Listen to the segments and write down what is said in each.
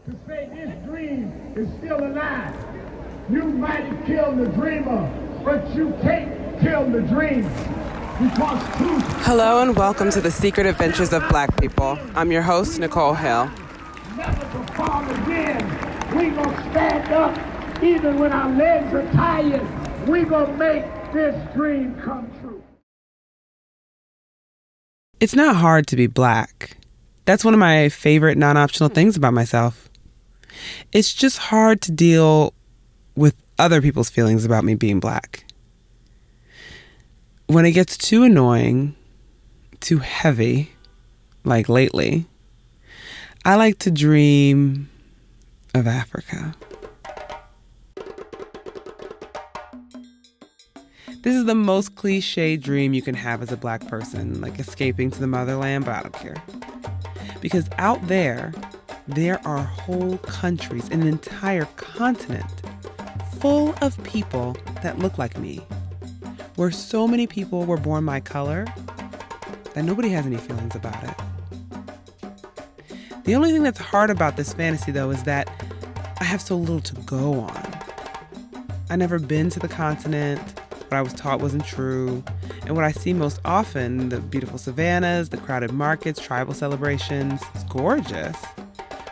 to say this dream is still alive. You might have killed the dreamer, but you can't kill the dream. Because truth... Hello and welcome to the Secret Adventures of Black People. I'm your host, Nichole Hill. Never to fall again. We gonna stand up even when our legs are tired. We gonna make this dream come true. It's not hard to be Black. That's one of my favorite non-optional things about myself. It's just hard to deal with other people's feelings about me being Black. When it gets too annoying, too heavy, like lately, I like to dream of Africa. This is the most cliche dream you can have as a Black person, like escaping to the motherland, but I don't care. Because out there are whole countries, an entire continent, full of people that look like me, where so many people were born my color that nobody has any feelings about it. The only thing that's hard about this fantasy, though, is that I have so little to go on. I've never been to the continent. What I was taught wasn't true. And what I see most often, the beautiful savannas, the crowded markets, tribal celebrations, it's gorgeous.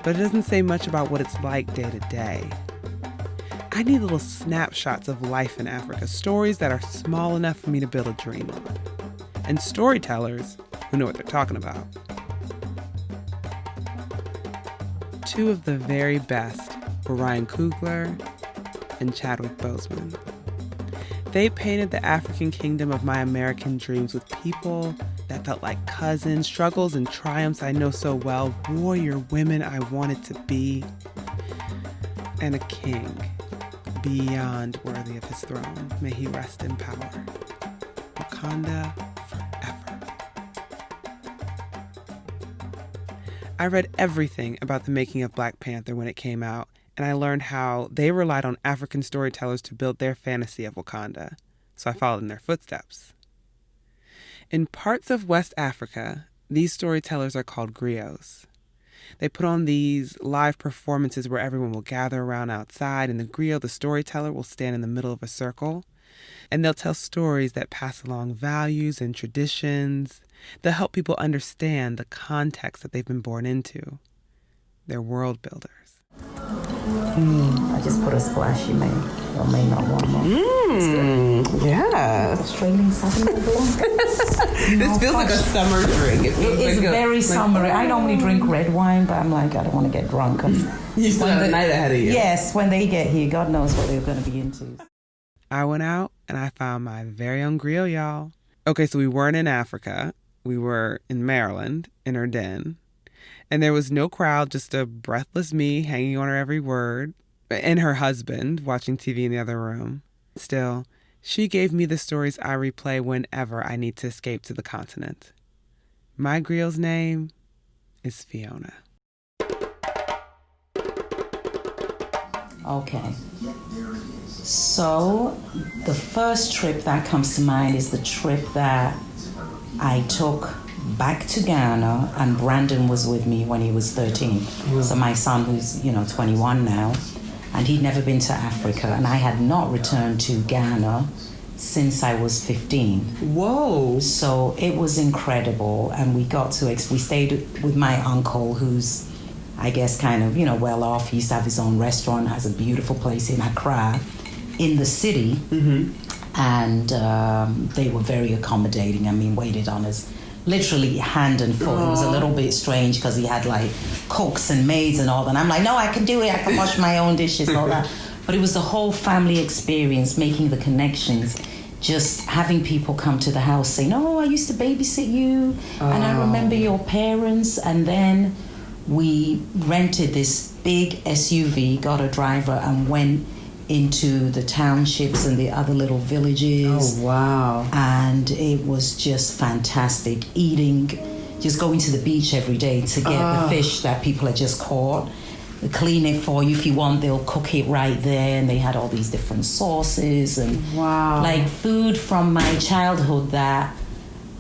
But it doesn't say much about what it's like day to day. I need little snapshots of life in Africa, stories that are small enough for me to build a dream on. And storytellers who know what they're talking about. Two of the very best were Ryan Coogler and Chadwick Boseman. They painted the African kingdom of my American dreams with people that felt like cousins, struggles and triumphs I know so well, warrior women I wanted to be, and a king beyond worthy of his throne. May he rest in power. Wakanda forever. I read everything about the making of Black Panther when it came out, and I learned how they relied on African storytellers to build their fantasy of Wakanda, so I followed in their footsteps. In parts of West Africa, these storytellers are called griots. They put on these live performances where everyone will gather around outside, and the griot, the storyteller, will stand in the middle of a circle, and they'll tell stories that pass along values and traditions. They'll help people understand the context that they've been born into. They're world builders. I just put a splash. You may or may not want more. Yes. Australian Southern This feels like a summer drink. It is very summery. I normally drink red wine, but I'm like, I don't want to get drunk. You still have the night ahead of you. Yes, when they get here, God knows what they're going to be into. I went out and I found my very own griot, y'all. Okay, so we weren't in Africa. We were in Maryland, in her den. And there was no crowd, just a breathless me hanging on her every word, and her husband watching TV in the other room. Still, she gave me the stories I replay whenever I need to escape to the continent. My griot's name is Fiona. Okay. So, the first trip that comes to mind is the trip that I took back to Ghana, and Brandon was with me when he was 13. So my son, who's 21 now, and he'd never been to Africa, and I had not returned to Ghana since I was 15. Whoa! So it was incredible, and we got to we stayed with my uncle, who's I guess kind of well off. He used to have his own restaurant, has a beautiful place in Accra, in the city, and they were very accommodating. I mean, waited on us literally hand and foot. It was a little bit strange because he had like cooks and maids and all that. And I'm like, no, I can do it. I can wash my own dishes and all that. But it was the whole family experience, making the connections, just having people come to the house saying, oh, I used to babysit you, and I remember your parents. And then we rented this big SUV, got a driver, and went into the townships and the other little villages. Oh, wow. And it was just fantastic. Just going to the beach every day to get the fish that people had just caught. They clean it for you if you want. They'll cook it right there. And they had all these different sauces and like food from my childhood that,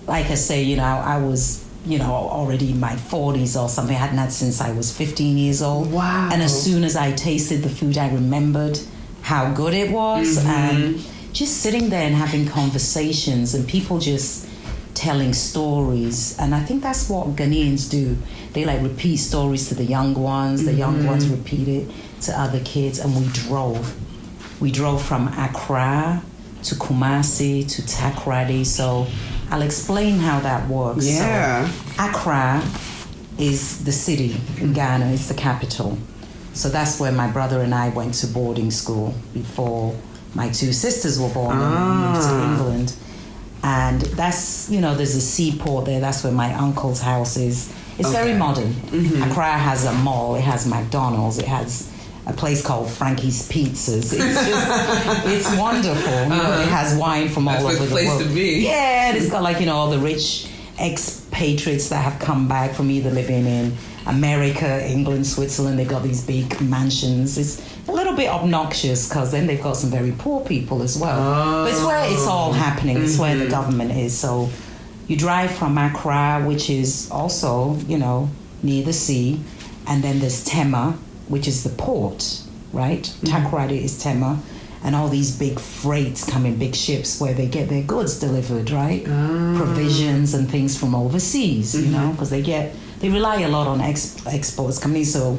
like I say, I was already in my 40s or something. I hadn't had since I was 15 years old. Wow. And as soon as I tasted the food, I remembered how good it was. And just sitting there and having conversations and people just telling stories. And I think that's what Ghanaians do. They like repeat stories to the young ones. The young ones repeat it to other kids. And we drove. We drove from Accra to Kumasi to Takoradi. So I'll explain how that works. Yeah. So Accra is the city in Ghana. It's the capital. So that's where my brother and I went to boarding school before my two sisters were born and moved to England. And that's, there's a seaport there. That's where my uncle's house is. It's very modern. Accra has a mall. It has McDonald's. It has a place called Frankie's Pizzas. It's just, it's wonderful. It has wine from all over the world. That's a place to be. Yeah, it's got all the rich expatriates that have come back from either living in America, England, Switzerland. They've got these big mansions. It's a little bit obnoxious because then they've got some very poor people as well. But it's where it's all happening. It's where the government is. So you drive from Accra, which is also, near the sea. And then there's Tema, which is the port, right? Takoradi is Tema. And all these big freights come in, big ships where they get their goods delivered, right? Provisions and things from overseas, because they rely a lot on exports coming in. So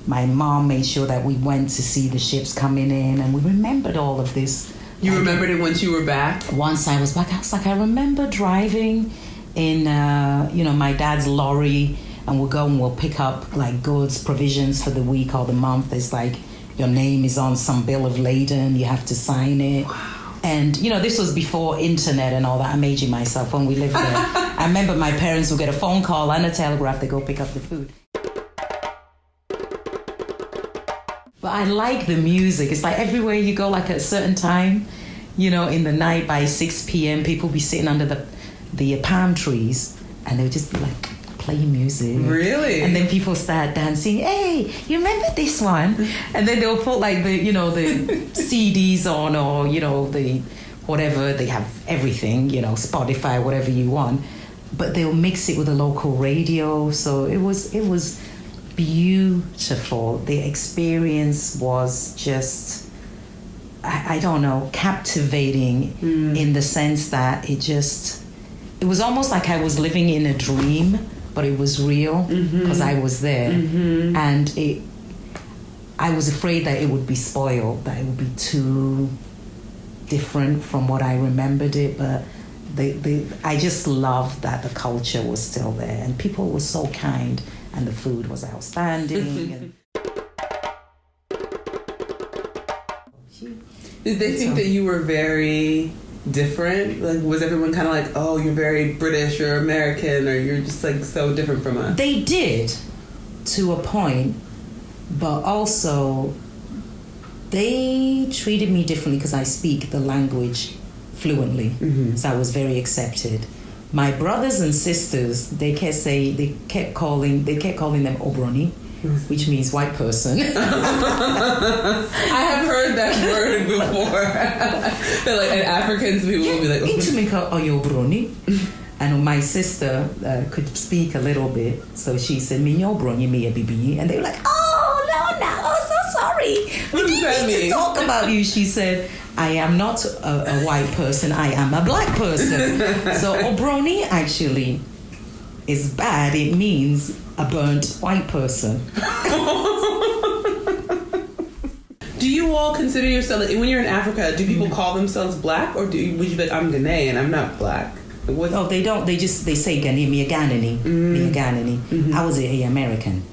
my mom made sure that we went to see the ships coming in, and we remembered all of this. You remembered it once you were back? Once I was back, I was like, I remember driving in, my dad's lorry, and we'll go and we'll pick up goods, provisions for the week or the month. There's your name is on some bill of lading, you have to sign it. Wow. And, this was before internet and all that. I'm aging myself when we lived there. I remember my parents would get a phone call and a telegraph to go pick up the food. But I like the music. It's everywhere you go, at a certain time, in the night by 6 p.m., people be sitting under the palm trees and they would just be playing music. Really? And then people start dancing. Hey, you remember this one? And then they'll put the CDs on or, the whatever. They have everything, Spotify, whatever you want. But they'll mix it with a local radio. So it was beautiful. The experience was just, I don't know, captivating in the sense that it was almost like I was living in a dream, but it was real because I was there. And I was afraid that it would be spoiled, that it would be too different from what I remembered it. But I just loved that the culture was still there and people were so kind and the food was outstanding. Did they think that you were very different? Was everyone kind of oh, you're very British or American, or you're just so different from us? They did, to a point, but also they treated me differently because I speak the language fluently, so I was very accepted. My brothers and sisters, they kept calling them Obroni, which means white person. I have heard that word before. That and Africans, people will be like, Obroni. And my sister could speak a little bit, so she said, Minyo Broni, Mia Bibi. And they were like, oh, no, so sorry. We didn't need to talk about you. She said, I am not a white person, I am a black person. So Obroni actually is bad. It means a burnt white person. Do you all consider yourself, when you're in Africa, do people call themselves black, or would you be like, I'm Ghanaian, I'm not black? Oh, they don't. They say Ghanaian, me a Ghanaian. I was a American.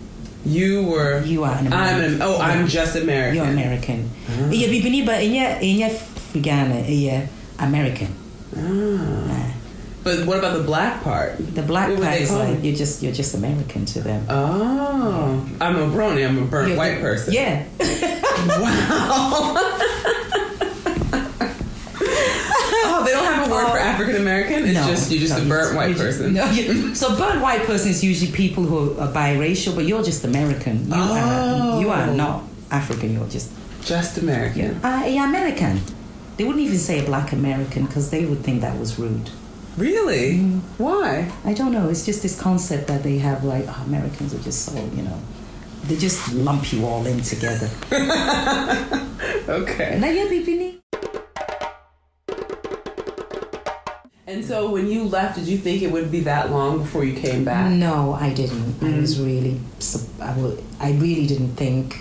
You were. You are an American. I'm just American. You're American. Yeah, but in Ghana, American. But what about the black part? The black part is you're just American to them. Oh, yeah. I'm a brony. I'm a burnt white person. Yeah. Wow. Oh, they don't have a word for African American. It's you're just a burnt white person. No, so burnt white person is usually people who are biracial, but you're just American. You are not African. You're just American. Yeah, American. They wouldn't even say a black American because they would think that was rude. Really? Why? I don't know. It's just this concept that they have, like, Americans are just so, they just lump you all in together. Okay. And so when you left, did you think it would be that long before you came back? No, I didn't. I was really, I really didn't think,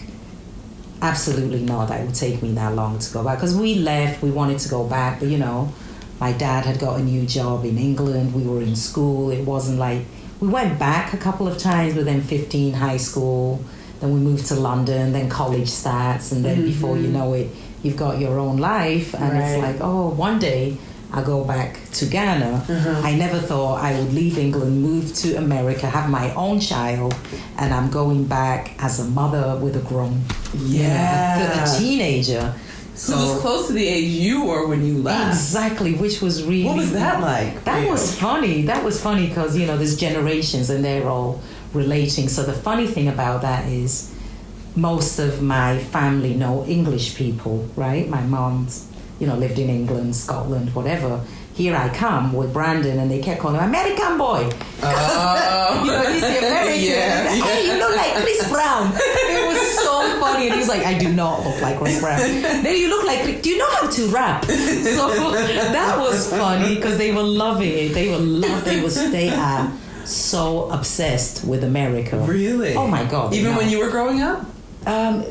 absolutely not, that it would take me that long to go back. Because we left, we wanted to go back, but my dad had got a new job in England. We were in school. It wasn't like, we went back a couple of times, but then 15, high school. Then we moved to London, then college starts. And then before you know it, you've got your own life. And it's like, one day I'll go back to Ghana. I never thought I would leave England, move to America, have my own child. And I'm going back as a mother with a grown, a teenager. So it was close to the age you were when you left. Exactly, which was really... What was that like? That was funny. That was funny because, there's generations and they're all relating. So the funny thing about that is most of my family know English people, right? My mom's, lived in England, Scotland, whatever. Here I come with Brandon and they kept calling him American boy. He's the American. Hey, you look like Chris Brown. It was so funny. And he was like, I do not look like Chris Brown. Then you look like, do you know how to rap? So that was funny because they were loving it. They are so obsessed with America. Really? Oh my God. Even when you were growing up?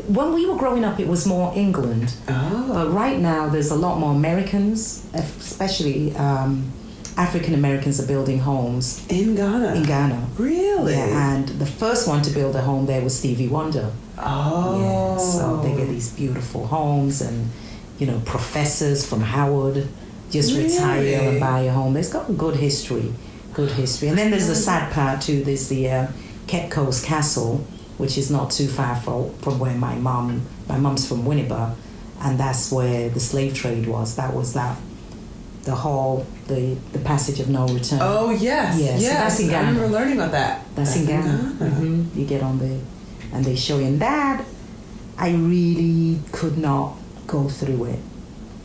When we were growing up, it was more England. Oh. But right now, there's a lot more Americans, especially African Americans are building homes. In Ghana? In Ghana. Really? Yeah, and the first one to build a home there was Stevie Wonder. Oh. Yeah, so they get these beautiful homes and, professors from Howard just retire and buy a home. There's got a good history. And then there's the sad part too. There's the Cape Coast Castle, which is not too far from where my mom's from Winneba, and that's where the slave trade was. That was the passage of no return. Oh, yes. Yes. So that's in Ghana. I remember learning about that. That's in Ghana. You get on there, and they show you. And that, I really could not go through it.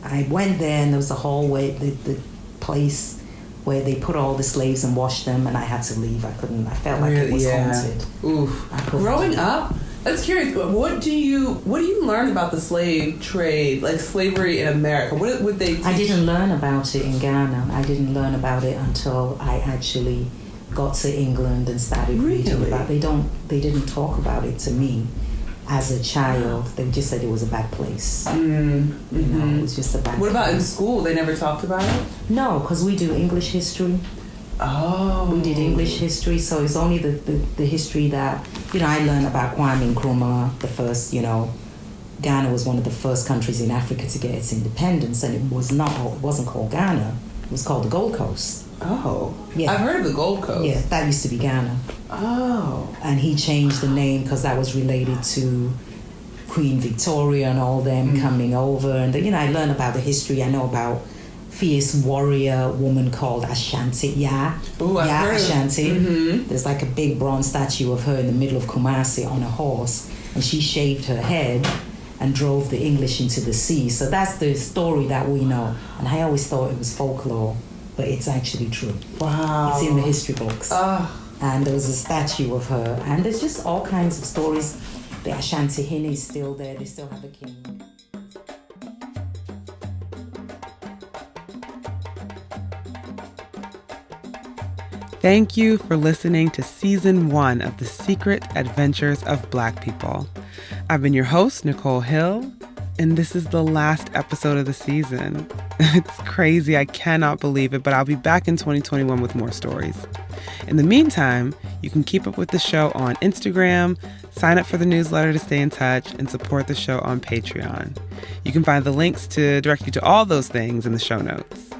I went there, and there was a hallway, the place where they put all the slaves and washed them, and I had to leave. I couldn't. I felt like it was haunted. Oof. Growing up, that's curious. What do you learn about the slave trade, like slavery in America? What would they teach? I didn't learn about it in Ghana. I didn't learn about it until I actually got to England and started reading about it. They didn't talk about it to me as a child. They just said it was a bad place. It was just a bad place. What about in school? They never talked about it? No, because we do English history. Oh. We did English history, so it's only the history that, I learned about Kwame Nkrumah, the first, Ghana was one of the first countries in Africa to get its independence, and it wasn't called Ghana, it was called the Gold Coast. Oh. Yeah. I've heard of the Gold Coast. Yeah, that used to be Ghana. Oh. And he changed the name because that was related to Queen Victoria and all them coming over. And, I learned about the history. I know about fierce warrior woman called Ashanti. Ashanti. There's like a big bronze statue of her in the middle of Kumasi on a horse. And she shaved her head and drove the English into the sea. So that's the story that we know. And I always thought it was folklore, but it's actually true. Wow. It's in the history books. And there was a statue of her. And there's just all kinds of stories. The Ashanti Hin is still there. They still have a king. Thank you for listening to Season 1 of The Secret Adventures of Black People. I've been your host, Nichole Hill, and this is the last episode of the season. It's crazy, I cannot believe it, but I'll be back in 2021 with more stories. In the meantime, you can keep up with the show on Instagram, sign up for the newsletter to stay in touch, and support the show on Patreon. You can find the links to direct you to all those things in the show notes.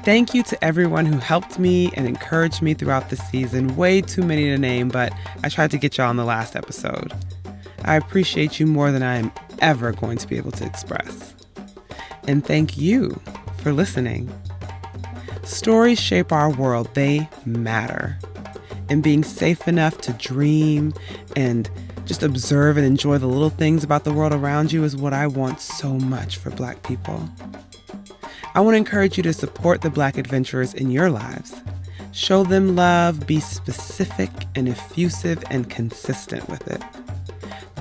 Thank you to everyone who helped me and encouraged me throughout the season. Way too many to name, but I tried to get y'all on the last episode. I appreciate you more than I am ever going to be able to express. And thank you for listening. Stories shape our world. They matter. And being safe enough to dream and just observe and enjoy the little things about the world around you is what I want so much for Black people. I want to encourage you to support the Black adventurers in your lives. Show them love, be specific and effusive and consistent with it.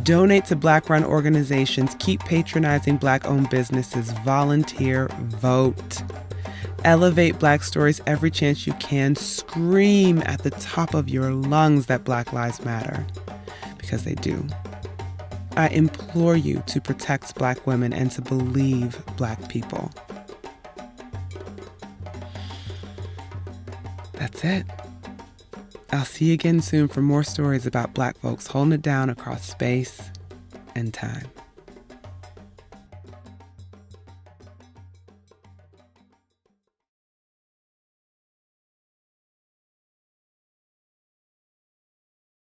Donate to Black-run organizations, keep patronizing Black-owned businesses, volunteer, vote. Elevate Black stories every chance you can. Scream at the top of your lungs that Black lives matter, because they do. I implore you to protect Black women and to believe Black people. That's it. I'll see you again soon for more stories about Black folks holding it down across space and time.